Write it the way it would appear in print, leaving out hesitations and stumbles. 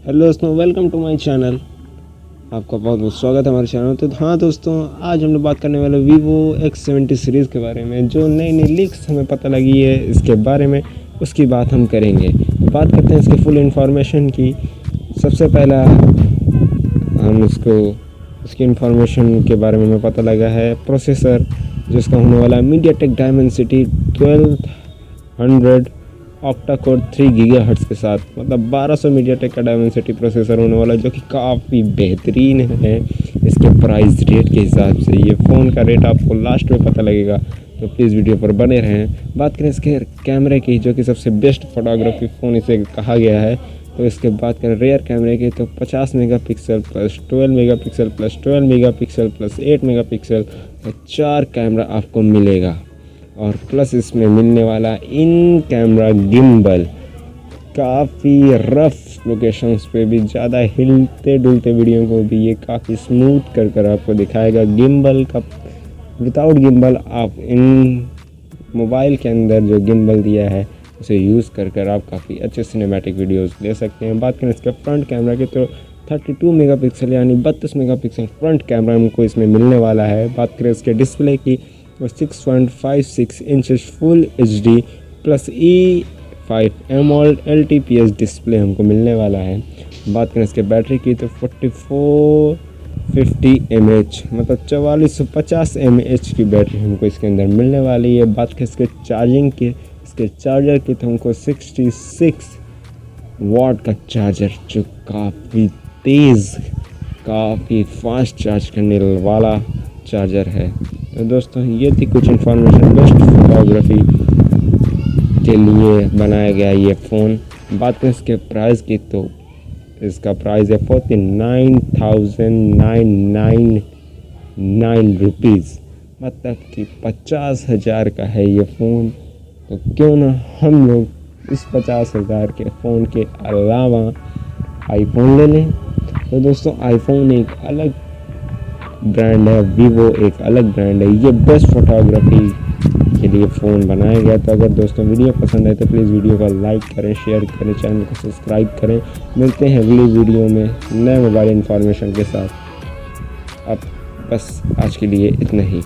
Hello दोस्तों, welcome to my channel. आपका बहुत बहुत स्वागत है हमारे चैनल। तो हाँ दोस्तों, आज हम लोग बात करने वाले वीवो X70 सीरीज़ के बारे में। जो नई नई लीक्स हमें पता लगी है इसके बारे में, उसकी बात हम करेंगे। तो बात करते हैं इसके फुल इन्फॉर्मेशन की। सबसे पहला हम उसकी इन्फॉर्मेशन के बारे में हमें पता लगा है प्रोसेसर जिसका होने वाला है MediaTek Dimensity 1200 octa core 3 gigahertz के साथ, मतलब 1200 मीडियाटेक का डायमेंसिटी प्रोसेसर होने वाला है, जो कि काफ़ी बेहतरीन है इसके प्राइस रेट के हिसाब से। ये फ़ोन का रेट आपको लास्ट में पता लगेगा, तो प्लीज़ वीडियो पर बने रहें। बात करें इसके कैमरे की, जो कि सबसे बेस्ट फोटोग्राफी फ़ोन इसे कहा गया है। तो इसके बात करें रेयर कैमरे की, तो 50 megapixel plus 12 megapixel plus 12 megapixel plus 8 megapixel और 4 कैमरा आपको मिलेगा। और प्लस इसमें मिलने वाला इन कैमरा गिम्बल, काफ़ी रफ लोकेशंस पे भी, ज़्यादा हिलते डुलते वीडियो को भी ये काफ़ी स्मूथ कर आपको दिखाएगा। गिम्बल का विदाउट गिम्बल आप इन मोबाइल के अंदर जो गिम्बल दिया है उसे यूज़ कर आप काफ़ी अच्छे सिनेमैटिक वीडियोस ले सकते हैं। बात करें इसके फ्रंट कैमरा की, तो 32 मेगापिक्सल यानी 32 मेगापिक्सल फ्रंट कैमरा हमको इसमें मिलने वाला है। बात करें इसके डिस्प्ले की, और 6.56 inches full HD plus E5 AMOLED LTPS display हमको मिलने वाला है। बात करें इसके बैटरी की, तो 4450 mAh मतलब 4450 mAh की बैटरी हमको इसके अंदर मिलने वाली है। बात करें इसके चार्जिंग की, इसके चार्जर की, तो हमको 66 वाट का चार्जर, जो काफ़ी तेज़, काफ़ी फास्ट चार्ज करने वाला चार्जर है। तो दोस्तों, ये थी कुछ इन्फॉर्मेशन बेस्ट फोटोग्राफी के लिए बनाया गया ये फ़ोन। बात करें इसके प्राइस की, तो इसका प्राइस है 49,999 रुपीज़, मतलब कि 50,000 का है ये फ़ोन। तो क्यों ना हम लोग इस 50,000 के फ़ोन के अलावा आईफोन ले लें। तो दोस्तों, आईफोन एक अलग ब्रांड है, वीवो एक अलग ब्रांड है। ये बेस्ट फोटोग्राफी के लिए फ़ोन बनाया गया। तो अगर दोस्तों वीडियो पसंद आए तो प्लीज़ वीडियो को लाइक करें, शेयर करें, चैनल को सब्सक्राइब करें। मिलते हैं अगली वीडियो में नए मोबाइल इन्फॉर्मेशन के साथ। अब बस आज के लिए इतना ही।